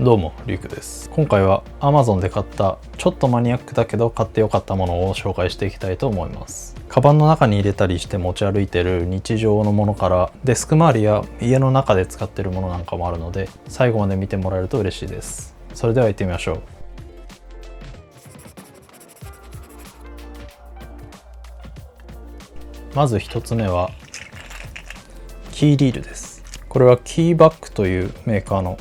どうもリュウクです。今回は Amazon で買ったちょっとマニアックだけど買ってよかったものを紹介していきたいと思います。カバンの中に入れたりして持ち歩いてる日常のものからデスク周りや家の中で使ってるものなんかもあるので、最後まで見てもらえると嬉しいです。それでは行ってみましょう。まず一つ目はキーリールです。これはキーバッグというメーカーの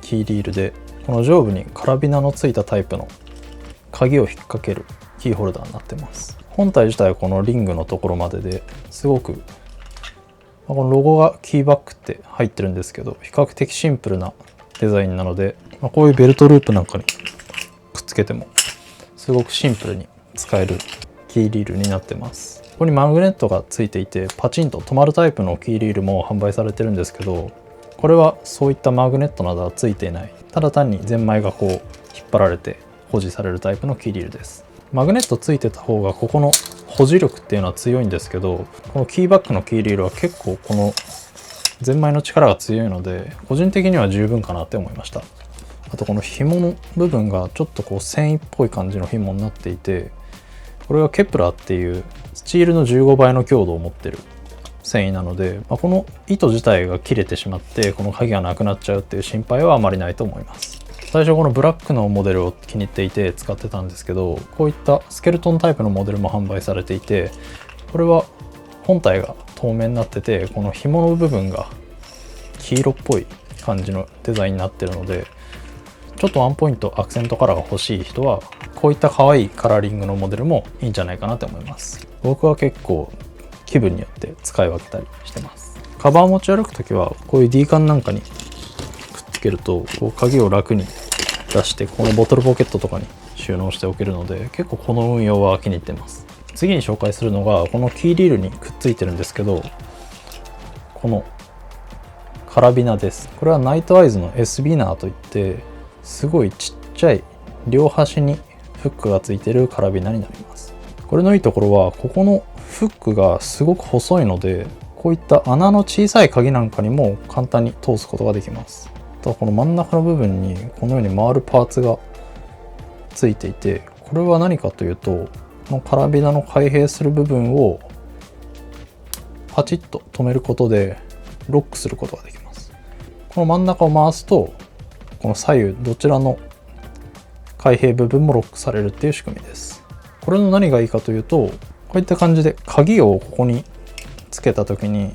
キーリールで、この上部にカラビナのついたタイプの鍵を引っ掛けるキーホルダーになってます。本体自体はこのリングのところまでですごく、このロゴがキーバッグって入ってるんですけど、比較的シンプルなデザインなので、こういうベルトループなんかにくっつけてもすごくシンプルに使えるキーリールになってます。ここにマグネットがついていて、パチンと止まるタイプのキーリールも販売されてるんですけど、これはそういったマグネットなどはついていない、ただ単にゼンマイがこう引っ張られて保持されるタイプのキーリールです。マグネットついてた方がここの保持力っていうのは強いんですけど、このキーバッグのキーリールは結構このゼンマイの力が強いので、個人的には十分かなって思いました。あとこの紐の部分がちょっとこう繊維っぽい感じの紐になっていて、これはケプラーっていうスチールの15倍の強度を持ってる繊維なので、この糸自体が切れてしまってこの鍵がなくなっちゃうっていう心配はあまりないと思います。最初このブラックのモデルを気に入っていて使ってたんですけど、こういったスケルトンタイプのモデルも販売されていて、これは本体が透明になってて、この紐の部分が黄色っぽい感じのデザインになってるので、ちょっとワンポイントアクセントカラーが欲しい人はこういった可愛いカラーリングのモデルもいいんじゃないかなと思います。僕は結構気分によって使い分けたりしてます。カバンを持ち歩くときはこういう D カンなんかにくっつけると、こう鍵を楽に出してこのボトルポケットとかに収納しておけるので、結構この運用は気に入ってます。次に紹介するのがこのキーリールにくっついてるんですけど、このカラビナです。これはナイトアイズの S ビナーといって、すごいちっちゃい両端にフックがついてるカラビナになります。これのいいところは、ここのフックがすごく細いので、こういった穴の小さい鍵なんかにも簡単に通すことができます。あとはこの真ん中の部分にこのように回るパーツがついていて、これは何かというと、このカラビナの開閉する部分をパチッと止めることでロックすることができます。この真ん中を回すと、この左右どちらの開閉部分もロックされるっていう仕組みです。これの何がいいかというと、こういった感じで鍵をここにつけた時に、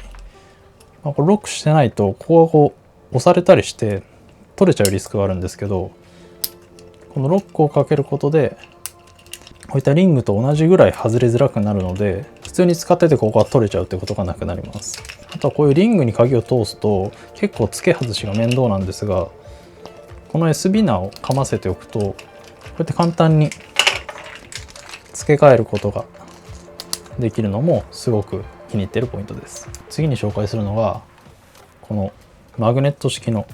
これロックしてないとここがこう押されたりして取れちゃうリスクがあるんですけど、このロックをかけることでこういったリングと同じぐらい外れづらくなるので、普通に使っててここが取れちゃうってことがなくなります。あとはこういうリングに鍵を通すと結構付け外しが面倒なんですが、この S ビナーをかませておくと、こうやって簡単に付け替えることができるのもすごく気に入っているポイントです。次に紹介するのがこのマグネット式の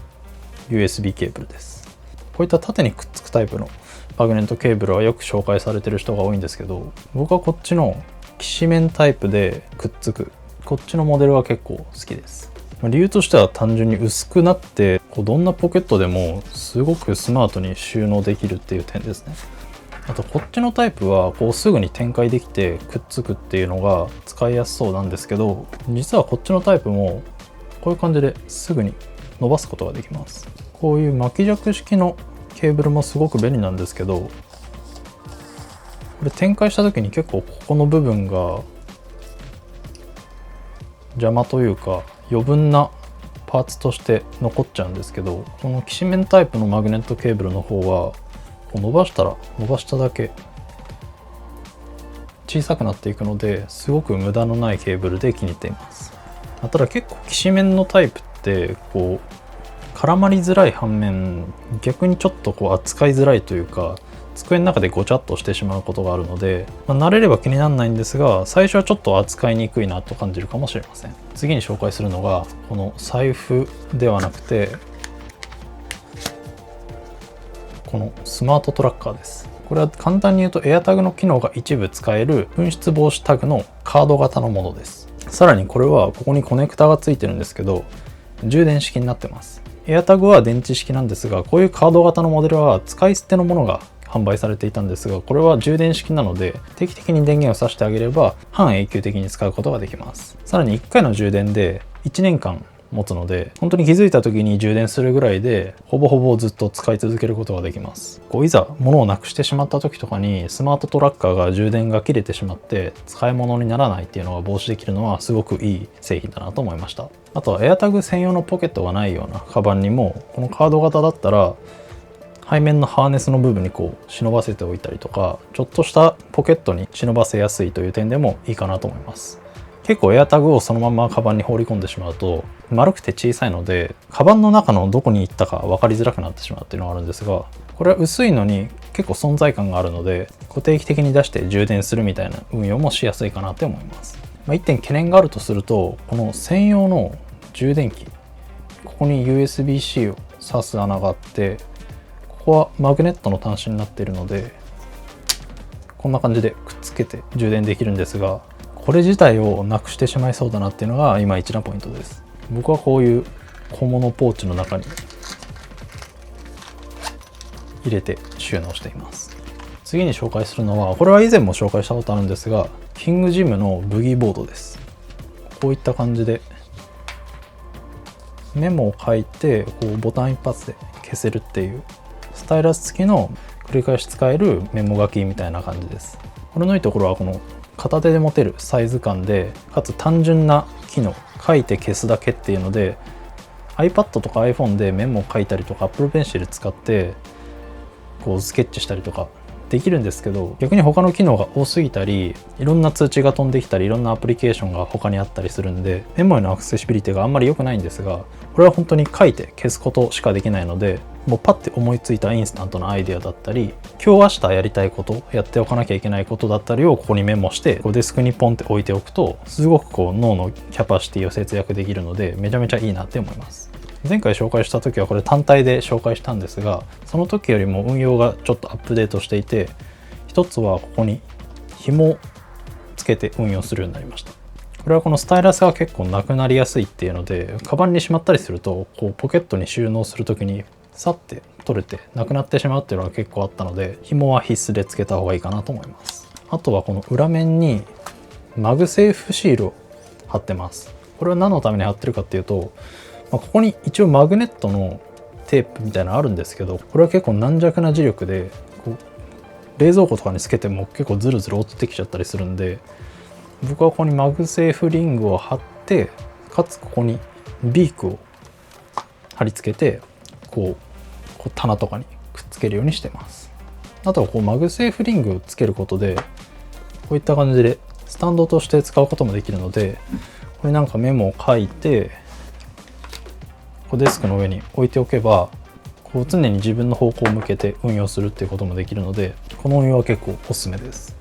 USB ケーブルです。こういった縦にくっつくタイプのマグネットケーブルはよく紹介されている人が多いんですけど、僕はこっちのきしめんタイプでくっつくこっちのモデルは結構好きです。理由としては単純に薄くなって、どんなポケットでもすごくスマートに収納できるっていう点ですね。あとこっちのタイプはこうすぐに展開できてくっつくっていうのが使いやすそうなんですけど、実はこっちのタイプもこういう感じですぐに伸ばすことができます。こういう巻き尺式のケーブルもすごく便利なんですけど、これ展開した時に結構ここの部分が邪魔というか余分なパーツとして残っちゃうんですけど、このきしめんタイプのマグネットケーブルの方は伸ばしたら伸ばしただけ小さくなっていくので、すごく無駄のないケーブルで気に入っています。ただ結構きしめんのタイプってこう絡まりづらい反面、逆にちょっとこう扱いづらいというか、机の中でごちゃっとしてしまうことがあるので、慣れれば気にならないんですが、最初はちょっと扱いにくいなと感じるかもしれません。次に紹介するのがこの財布ではなくて、このスマートトラッカーです。これは簡単に言うと AirTag の機能が一部使える紛失防止タグのカード型のものです。さらにこれはここにコネクタがついてるんですけど、充電式になってます。AirTag は電池式なんですが、こういうカード型のモデルは使い捨てのものが販売されていたんですが、これは充電式なので定期的に電源を挿してあげれば半永久的に使うことができます。さらに1回の充電で1年間持つので、本当に気づいた時に充電するぐらいでほぼほぼずっと使い続けることができます。いざ物をなくしてしまった時とかにスマートトラッカーが充電が切れてしまって使い物にならないっていうのが防止できるのはすごくいい製品だなと思いました。あとは AirTag 専用のポケットがないようなカバンにもこのカード型だったら背面のハーネスの部分に忍ばせておいたりとか、ちょっとしたポケットに忍ばせやすいという点でもいいかなと思います。結構 AirTag をそのままカバンに放り込んでしまうと丸くて小さいのでカバンの中のどこに行ったか分かりづらくなってしまうっていうのがあるんですが、これは薄いのに結構存在感があるので定期的に出して充電するみたいな運用もしやすいかなって思います。一点懸念があるとすると、この専用の充電器、ここに USB-C を挿す穴があって、ここはマグネットの端子になっているのでこんな感じでくっつけて充電できるんですが、これ自体をなくしてしまいそうだなっていうのが今一なポイントです。僕はこういう小物ポーチの中に入れて収納しています。次に紹介するのは、これは以前も紹介したことあるんですが、キングジムのブギーボードです。こういった感じでメモを書いてボタン一発で消せるっていうスタイラス付きの繰り返し使えるメモ書きみたいな感じです。これのいいところはこの片手で持てるサイズ感で、かつ単純な機能、書いて消すだけっていうので iPad とか iPhone でメモを書いたりとか Apple Pencil 使ってスケッチしたりとかできるんですけど、逆に他の機能が多すぎたりいろんな通知が飛んできたりいろんなアプリケーションが他にあったりするんでメモへのアクセシビリティがあんまり良くないんですが、これは本当に書いて消すことしかできないので、もうパッて思いついたインスタントのアイデアだったり今日明日やりたいこと、やっておかなきゃいけないことだったりをここにメモしてデスクにポンって置いておくとすごく脳のキャパシティを節約できるのでめちゃめちゃいいなって思います。前回紹介した時はこれ単体で紹介したんですが、その時よりも運用がちょっとアップデートしていて、一つはここに紐をつけて運用するようになりました。これはこのスタイラスが結構なくなりやすいっていうので、カバンにしまったりするとポケットに収納する時にさって取れてなくなってしまうっていうのが結構あったので、紐は必須でつけた方がいいかなと思います。あとはこの裏面にマグセーフシールを貼ってます。これは何のために貼ってるかっていうと、ここに一応マグネットのテープみたいなのあるんですけど、これは結構軟弱な磁力で冷蔵庫とかにつけても結構ズルズル落ちてきちゃったりするんで、僕はここにマグセーフリングを貼って、かつここにビークを貼り付けて棚とかにくっつけるようにしてます。あとはマグセーフリングをつけることでこういった感じでスタンドとして使うこともできるので、これなんかメモを書いてデスクの上に置いておけば常に自分の方向を向けて運用するっていうこともできるので、この運用は結構おすすめです。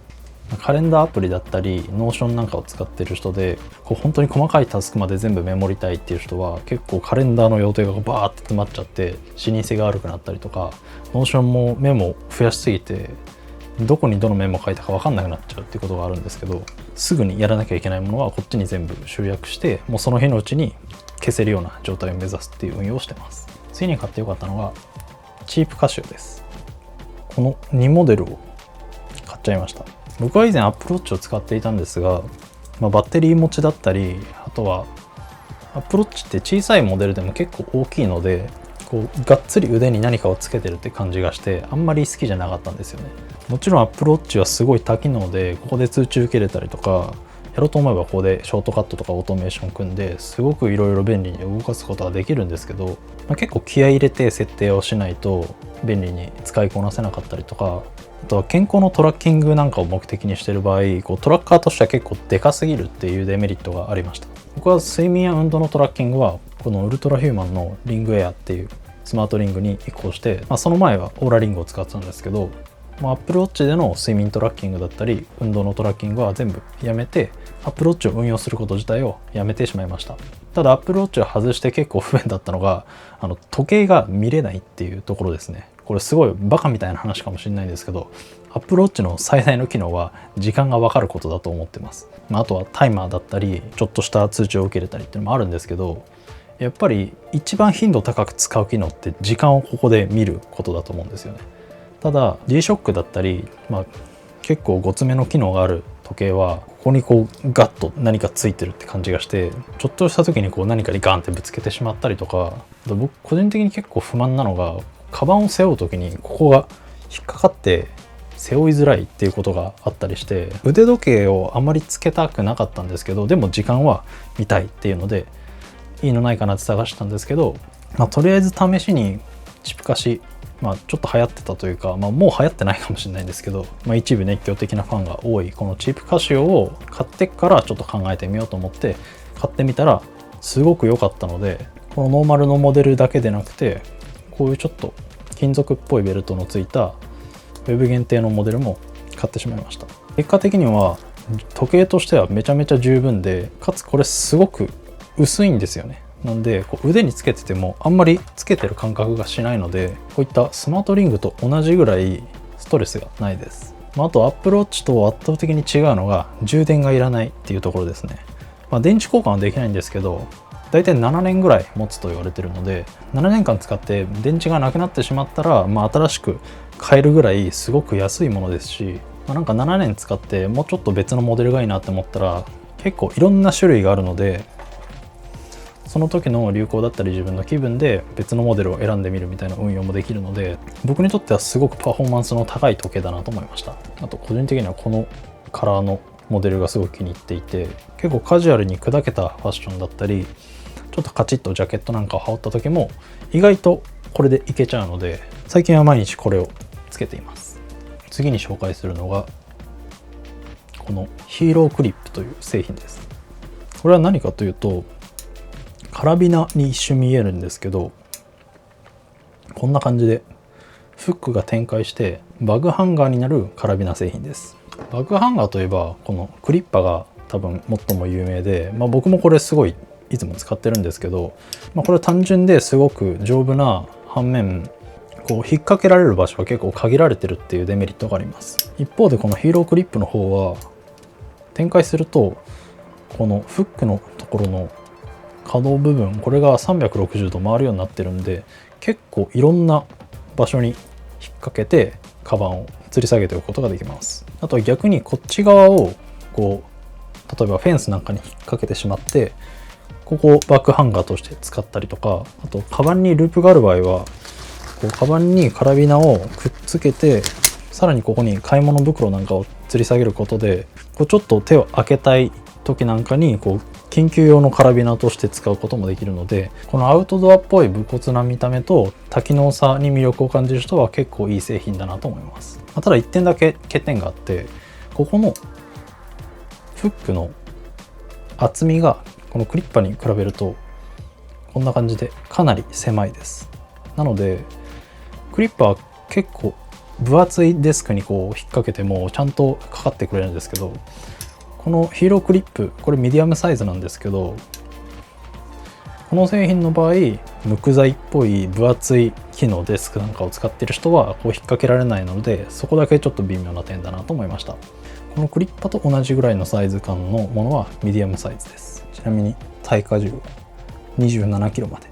カレンダーアプリだったりノーションなんかを使っている人で本当に細かいタスクまで全部メモりたいっていう人は結構カレンダーの予定がバーって詰まっちゃって視認性が悪くなったりとか、ノーションもメモを増やしすぎてどこにどのメモ書いたか分かんなくなっちゃうっていうことがあるんですけど、すぐにやらなきゃいけないものはこっちに全部集約してもうその日のうちに消せるような状態を目指すっていう運用をしてます。次に買ってよかったのがチープカシオです。この2モデルを買っちゃいました。僕は以前 Apple Watch を使っていたんですが、バッテリー持ちだったり、あとは Apple Watch って小さいモデルでも結構大きいのでがっつり腕に何かをつけてるって感じがしてあんまり好きじゃなかったんですよね。もちろん Apple Watch はすごい多機能でここで通知受けれたりとか、やろうと思えばここでショートカットとかオートメーション組んですごくいろいろ便利に動かすことができるんですけど、結構気合い入れて設定をしないと便利に使いこなせなかったりとか、あとは健康のトラッキングなんかを目的にしている場合トラッカーとしては結構でかすぎるっていうデメリットがありました。僕は睡眠や運動のトラッキングはこのウルトラヒューマンのリングエアっていうスマートリングに移行して、その前はオーラリングを使ってたんですけど、Apple Watch での睡眠トラッキングだったり運動のトラッキングは全部やめて Apple Watch を運用すること自体をやめてしまいました。ただ Apple Watch を外して結構不便だったのが時計が見れないっていうところですね。これすごいバカみたいな話かもしれないんですけど、 Apple Watch の最大の機能は時間が分かることだと思ってます。あとはタイマーだったりちょっとした通知を受けれたりっていうのもあるんですけど、やっぱり一番頻度高く使う機能って時間をここで見ることだと思うんですよね。ただ G-SHOCK だったり、結構ごつめの機能がある時計はここにこうガッと何かついてるって感じがして、ちょっとした時にこう何かにガンってぶつけてしまったりとか、僕個人的に結構不満なのが、カバンを背負う時にここが引っかかって背負いづらいっていうことがあったりして、腕時計をあまりつけたくなかったんですけど、でも時間は見たいっていうのでいいのないかなって探したんですけど、とりあえず試しにチップカシ、ちょっと流行ってたというか、もう流行ってないかもしれないんですけど、一部熱狂的なファンが多いこのチープカシオを買ってからちょっと考えてみようと思って買ってみたらすごく良かったので、このノーマルのモデルだけでなくて、こういうちょっと金属っぽいベルトのついたウェブ限定のモデルも買ってしまいました。結果的には時計としてはめちゃめちゃ十分で、かつこれすごく薄いんですよね。なんでこう腕につけててもあんまりつけてる感覚がしないので、こういったスマートリングと同じぐらいストレスがないです。あと Apple Watch と圧倒的に違うのが充電がいらないっていうところですね。電池交換はできないんですけど、だいたい7年ぐらい持つと言われてるので、7年間使って電池がなくなってしまったら、新しく買えるぐらいすごく安いものですし、なんか7年使ってもうちょっと別のモデルがいいなって思ったら結構いろんな種類があるので、その時の流行だったり自分の気分で別のモデルを選んでみるみたいな運用もできるので、僕にとってはすごくパフォーマンスの高い時計だなと思いました。あと個人的にはこのカラーのモデルがすごく気に入っていて、結構カジュアルに砕けたファッションだったり、ちょっとカチッとジャケットなんかを羽織った時も意外とこれでいけちゃうので、最近は毎日これをつけています。次に紹介するのがこのヒーロークリップという製品です。これは何かというと、カラビナに一瞬見えるんですけど、こんな感じでフックが展開してバグハンガーになるカラビナ製品です。バグハンガーといえばこのクリッパが多分最も有名で、僕もこれすごいいつも使ってるんですけど、これ単純ですごく丈夫な反面、こう引っ掛けられる場所が結構限られてるっていうデメリットがあります。一方でこのヒーロークリップの方は展開すると、このフックのところの可動部分、これが360度回るようになってるんで、結構いろんな場所に引っ掛けてカバンを吊り下げておくことができます。あとは逆にこっち側をこう、例えばフェンスなんかに引っ掛けてしまって、ここをバックハンガーとして使ったりとか、あとカバンにループがある場合はこうカバンにカラビナをくっつけて、さらにここに買い物袋なんかを吊り下げることで、こうちょっと手を開けたい時なんかにこう緊急用のカラビナとして使うこともできるので、このアウトドアっぽい武骨な見た目と多機能さに魅力を感じる人は結構いい製品だなと思います。ただ1点だけ欠点があって、ここのフックの厚みがこのクリッパに比べるとこんな感じでかなり狭いです。なのでクリッパは結構分厚いデスクにこう引っ掛けてもちゃんとかかってくれるんですけど、このヒーロークリップ、これミディアムサイズなんですけど、この製品の場合無垢材っぽい分厚い木のデスクなんかを使っている人はこう引っ掛けられないので、そこだけちょっと微妙な点だなと思いました。このクリッパと同じぐらいのサイズ感のものはミディアムサイズです。ちなみに耐荷重27キロまで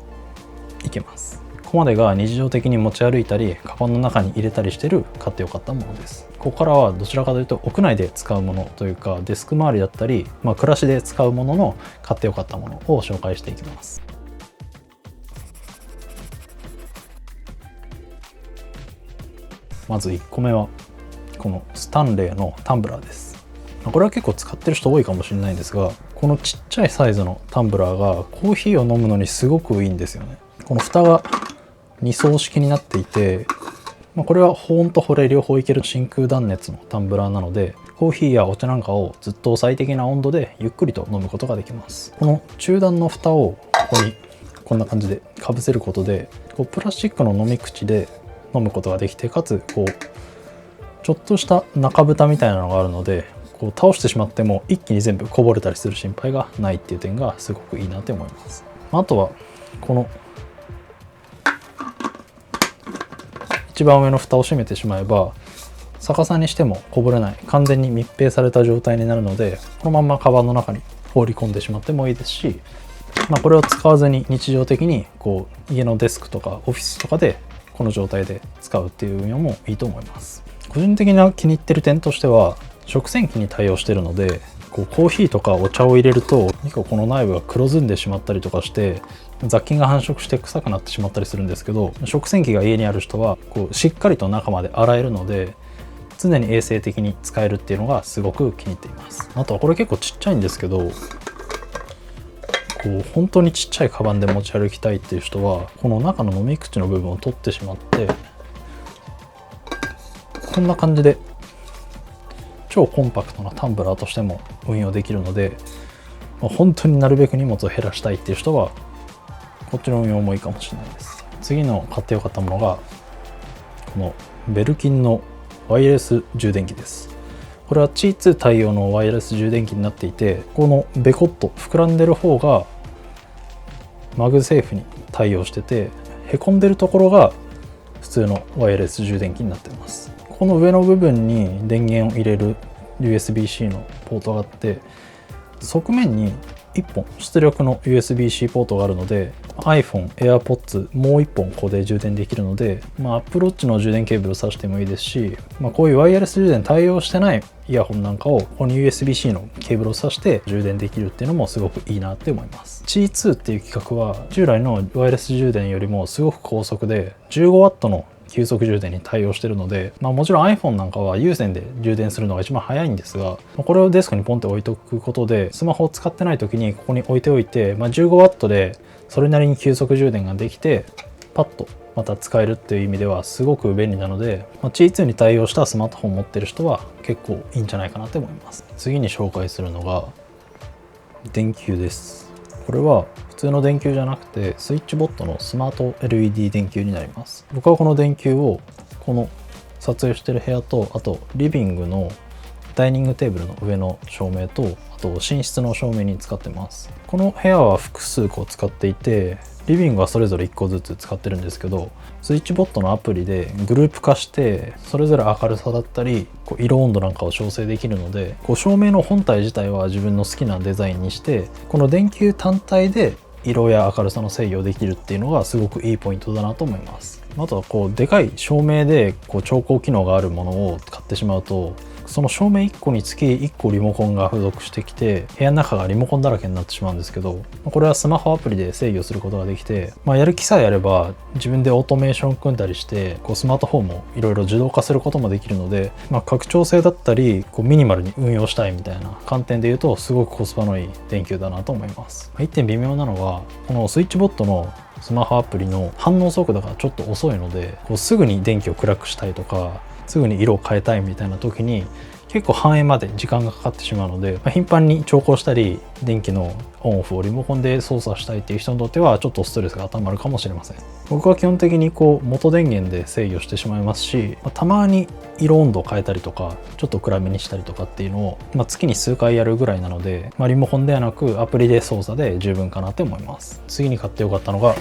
いけます。ここまでが日常的に持ち歩いたりカバンの中に入れたりしてる買ってよかったものです。ここからはどちらかというと屋内で使うものというか、デスク周りだったり、暮らしで使うものの買ってよかったものを紹介していきます。まず1個目はこのスタンレーのタンブラーです。これは結構使ってる人多いかもしれないんですが、このちっちゃいサイズのタンブラーがコーヒーを飲むのにすごくいいんですよね。この蓋が2層式になっていて、これは保温と保冷両方いける真空断熱のタンブラーなので、コーヒーやお茶なんかをずっと最適な温度でゆっくりと飲むことができます。この中段の蓋をここにこんな感じでかぶせることで、こうプラスチックの飲み口で飲むことができて、かつこうちょっとした中蓋みたいなのがあるので、こう倒してしまっても一気に全部こぼれたりする心配がないっていう点がすごくいいなって思います。あとはこの一番上の蓋を閉めてしまえば逆さにしてもこぼれない、完全に密閉された状態になるので、このまんまカバンの中に放り込んでしまってもいいですし、これを使わずに日常的にこう家のデスクとかオフィスとかでこの状態で使うっていう運用もいいと思います。個人的な気に入ってる点としては、食洗機に対応してるので、こうコーヒーとかお茶を入れると結構この内部が黒ずんでしまったりとかして雑菌が繁殖して臭くなってしまったりするんですけど、食洗機が家にある人はこうしっかりと中まで洗えるので常に衛生的に使えるっていうのがすごく気に入っています。あとはこれ結構ちっちゃいんですけど、こう本当にちっちゃいカバンで持ち歩きたいっていう人はこの中の飲み口の部分を取ってしまってこんな感じで超コンパクトなタンブラーとしても運用できるので、本当になるべく荷物を減らしたいっていう人はこっちの運用もいいかもしれないです。次の買ってよかったものがこのベルキンのワイヤレス充電器です。これは Qi2 対応のワイヤレス充電器になっていて、このベコッと膨らんでる方がマグセーフに対応してて、へこんでるところが普通のワイヤレス充電器になっています。この上の部分に電源を入れる USB-C のポートがあって、側面に1本出力の USB-C ポートがあるので iPhone、AirPods もう1本ここで充電できるので、Apple Watch の充電ケーブルを挿してもいいですし、こういうワイヤレス充電対応してないイヤホンなんかをここに USB-C のケーブルを挿して充電できるっていうのもすごくいいなって思います。 Qi2 っていう規格は従来のワイヤレス充電よりもすごく高速で 15W の急速充電に対応しているので、もちろん iPhone なんかは有線で充電するのが一番早いんですが、これをデスクにポンって置いとくことでスマホを使ってない時にここに置いておいて、15W でそれなりに急速充電ができてパッとまた使えるっていう意味ではすごく便利なので、Qi2 に対応したスマートフォンを持ってる人は結構いいんじゃないかなと思います。次に紹介するのが電球です。これは普通の電球じゃなくてスイッチボットのスマート LED 電球になります。僕はこの電球をこの撮影してる部屋と、あとリビングのダイニングテーブルの上の照明と、あと寝室の照明に使ってます。この部屋は複数個使っていて、リビングはそれぞれ1個ずつ使ってるんですけど、スイッチボットのアプリでグループ化してそれぞれ明るさだったり色温度なんかを調整できるので、照明の本体自体は自分の好きなデザインにして、この電球単体で色や明るさの制御できるっていうのがすごくいいポイントだなと思います。あとはでかい照明で調光機能があるものを買ってしまうと、その照明1個につき1個リモコンが付属してきて部屋の中がリモコンだらけになってしまうんですけど、これはスマホアプリで制御することができて、やる気さえあれば自分でオートメーション組んだりしてスマートフォンもいろいろ自動化することもできるので、拡張性だったりミニマルに運用したいみたいな観点で言うとすごくコスパのいい電球だなと思います。一点微妙なのはこのスイッチボットのスマホアプリの反応速度がちょっと遅いので、すぐに電気を暗くしたいとかすぐに色を変えたいみたいな時に結構反映まで時間がかかってしまうので、頻繁に調光したり電気のオンオフをリモコンで操作したいっていう人にとってはちょっとストレスが溜まるかもしれません。僕は基本的に元電源で制御してしまいますし、たまに色温度を変えたりとかちょっと暗めにしたりとかっていうのを、月に数回やるぐらいなので、リモコンではなくアプリで操作で十分かなって思います。次に買ってよかったのが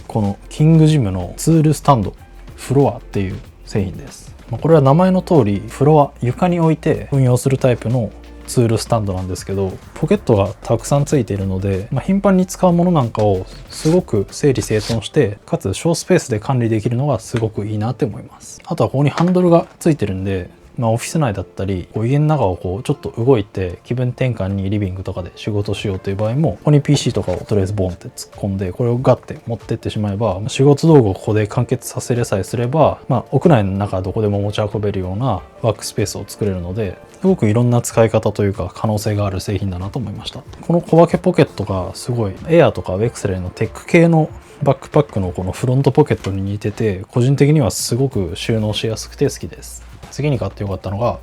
このキングジムのツールスタンドフロアっていう製品です。これは名前の通りフロア、床に置いて運用するタイプのツールスタンドなんですけど、ポケットがたくさんついているので、頻繁に使うものなんかをすごく整理整頓してかつ小スペースで管理できるのがすごくいいなって思います。あとはここにハンドルがついてるんで、オフィス内だったり家の中をちょっと動いて気分転換にリビングとかで仕事しようという場合も、ここに PC とかをとりあえずボンって突っ込んでこれをガッて持ってってしまえば、仕事道具をここで完結させれさえすれば、屋内の中どこでも持ち運べるようなワークスペースを作れるので、すごくいろんな使い方というか可能性がある製品だなと思いました。この小分けポケットがすごいエアーとかウェクセレイのテック系のバックパックのこのフロントポケットに似てて、個人的にはすごく収納しやすくて好きです。次に買ってよかったのが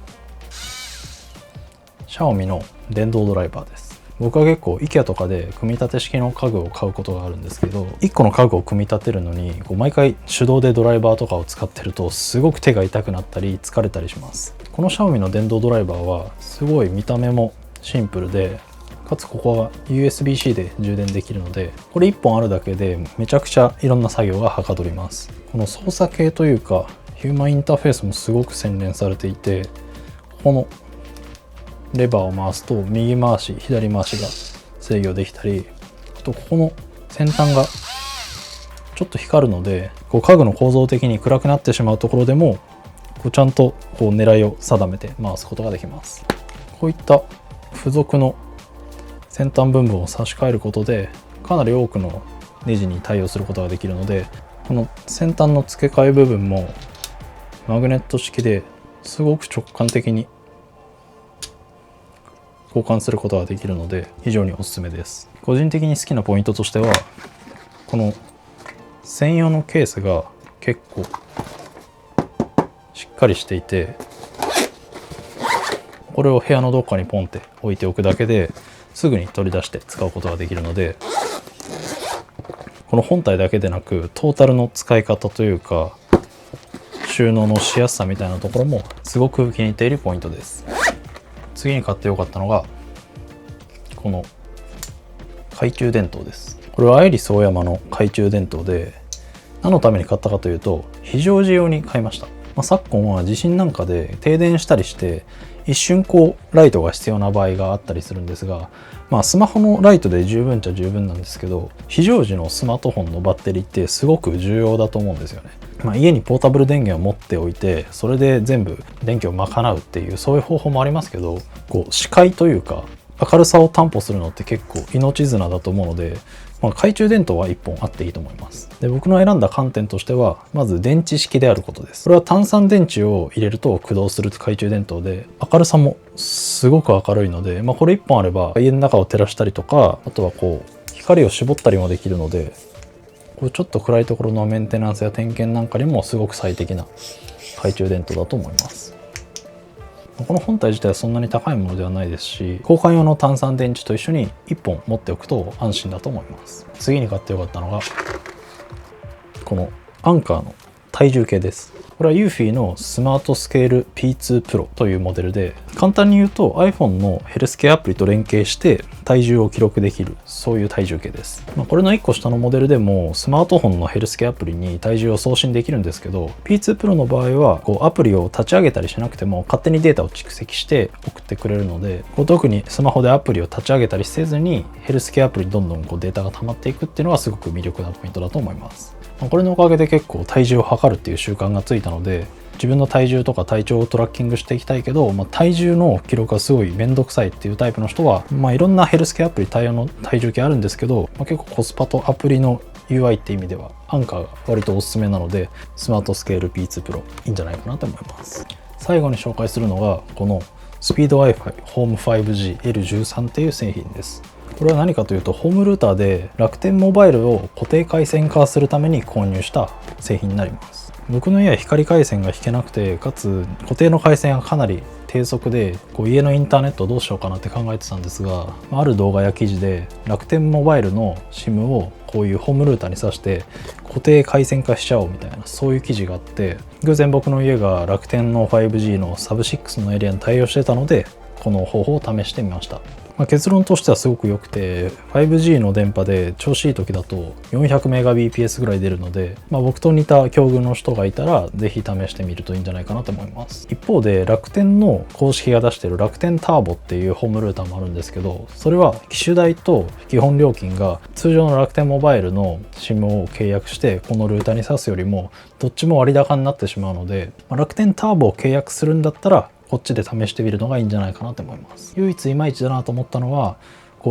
シャオミの電動ドライバーです。僕は結構 IKEA とかで組み立て式の家具を買うことがあるんですけど、1個の家具を組み立てるのに毎回手動でドライバーとかを使ってるとすごく手が痛くなったり疲れたりします。このシャオミの電動ドライバーはすごい見た目もシンプルで、かつここは USB-C で充電できるので、これ1本あるだけでめちゃくちゃいろんな作業がはかどります。この操作系というかヒューマンインターフェースもすごく洗練されていて、このレバーを回すと右回し左回しが制御できたり、あとここの先端がちょっと光るので、こう家具の構造的に暗くなってしまうところでもこうちゃんとこう狙いを定めて回すことができます。こういった付属の先端部分を差し替えることでかなり多くのネジに対応することができるので、この先端の付け替え部分もマグネット式ですごく直感的に交換することができるので非常におすすめです。個人的に好きなポイントとしては、この専用のケースが結構しっかりしていて、これを部屋のどっかにポンって置いておくだけですぐに取り出して使うことができるので、この本体だけでなくトータルの使い方というか収納のしやすさみたいなところもすごく気に入っているポイントです。次に買ってよかったのがこの懐中電灯です。これはアイリスオーヤマの懐中電灯で、何のために買ったかというと非常時用に買いました。昨今は地震なんかで停電したりして一瞬こうライトが必要な場合があったりするんですが、スマホのライトで十分っちゃ十分なんですけど、非常時のスマートフォンのバッテリーってすごく重要だと思うんですよね。家にポータブル電源を持っておいてそれで全部電気を賄うっていうそういう方法もありますけど、こう視界というか明るさを担保するのって結構命綱だと思うので、懐中電灯は1本あっていいと思います。で、僕の選んだ観点としてはまず電池式であることです。これは単三電池を入れると駆動する懐中電灯で、明るさもすごく明るいので、これ1本あれば家の中を照らしたりとか、あとはこう光を絞ったりもできるので、こうちょっと暗いところのメンテナンスや点検なんかにもすごく最適な懐中電灯だと思います。この本体自体はそんなに高いものではないですし、交換用の単三電池と一緒に1本持っておくと安心だと思います。次に買ってよかったのがこのアンカーの体重計です。これはユーフィーのスマートスケール P2 Pro というモデルで、簡単に言うと iPhone のヘルスケアアプリと連携して体重を記録できる、そういう体重計です。これの1個下のモデルでもスマートフォンのヘルスケアアプリに体重を送信できるんですけど、 P2 Pro の場合はこうアプリを立ち上げたりしなくても勝手にデータを蓄積して送ってくれるので、特にスマホでアプリを立ち上げたりせずにヘルスケアアプリにどんどんデータが溜まっていくっていうのはすごく魅力なポイントだと思います。これのおかげで結構体重を測るっていう習慣がついたので、自分の体重とか体調をトラッキングしていきたいけど、体重の記録がすごいめんどくさいっていうタイプの人は、いろんなヘルスケアアプリ対応の体重計あるんですけど、結構コスパとアプリの UI って意味ではアンカーが割とおすすめなので、スマートスケール P2 Pro いいんじゃないかなと思います。最後に紹介するのがこのスピード Wi-Fi Home 5G L13 っていう製品です。これは何かというと、ホームルーターで楽天モバイルを固定回線化するために購入した製品になります。僕の家は光回線が引けなくて、かつ固定の回線がかなり低速で、家のインターネットをどうしようかなって考えてたんですが、ある動画や記事で楽天モバイルの SIM をこういうホームルーターに挿して固定回線化しちゃおうみたいな、そういう記事があって、偶然僕の家が楽天の 5G のサブ6のエリアに対応してたので、この方法を試してみました。結論としてはすごく良くて、 5G の電波で調子いい時だと 400Mbps ぐらい出るので、僕と似た境遇の人がいたらぜひ試してみるといいんじゃないかなと思います。一方で楽天の公式が出している楽天ターボっていうホームルーターもあるんですけど、それは機種代と基本料金が通常の楽天モバイルの SIM を契約してこのルーターに挿すよりもどっちも割高になってしまうので、楽天ターボを契約するんだったらこっちで試してみるのがいいんじゃないかなと思います。唯一いまいちだなと思ったのは、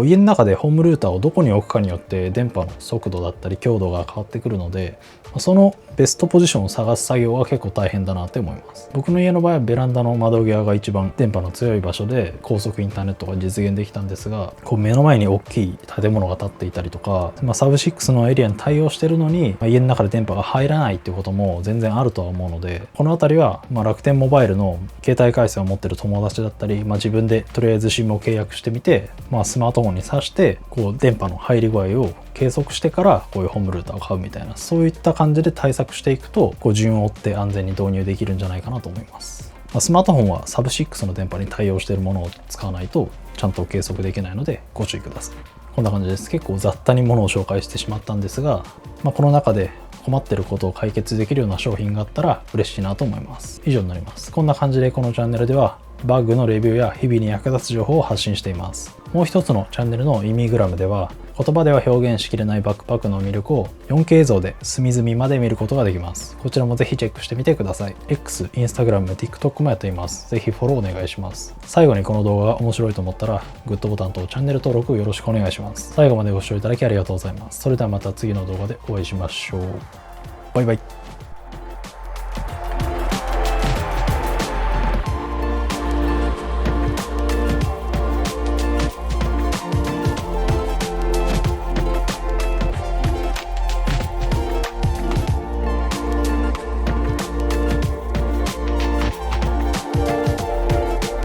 家の中でホームルーターをどこに置くかによって電波の速度だったり強度が変わってくるので、そのベストポジションを探す作業は結構大変だなって思います。僕の家の場合はベランダの窓際が一番電波の強い場所で高速インターネットが実現できたんですが、目の前に大きい建物が建っていたりとか、サブ6のエリアに対応しているのに、家の中で電波が入らないっていうことも全然あるとは思うので、この辺りは楽天モバイルの携帯回線を持っている友達だったり、自分でとりあえず SIM を契約してみて、スマートフォンに挿して電波の入り具合を計測してからこういうホームルーターを買うみたいな、そういった感じで対策していくと順を追って安全に導入できるんじゃないかなと思います。スマートフォンはサブ6の電波に対応しているものを使わないとちゃんと計測できないのでご注意ください。こんな感じです。結構雑多にものを紹介してしまったんですが、この中で困っていることを解決できるような商品があったら嬉しいなと思います。以上になります。こんな感じでこのチャンネルではバッグのレビューや日々に役立つ情報を発信しています。もう一つのチャンネルのイミグラムでは、言葉では表現しきれないバックパックの魅力を 4K 映像で隅々まで見ることができます。こちらもぜひチェックしてみてください。X、Instagram、TikTok もやっています。ぜひフォローお願いします。最後にこの動画が面白いと思ったら、グッドボタンとチャンネル登録よろしくお願いします。最後までご視聴いただきありがとうございます。それではまた次の動画でお会いしましょう。バイバイ。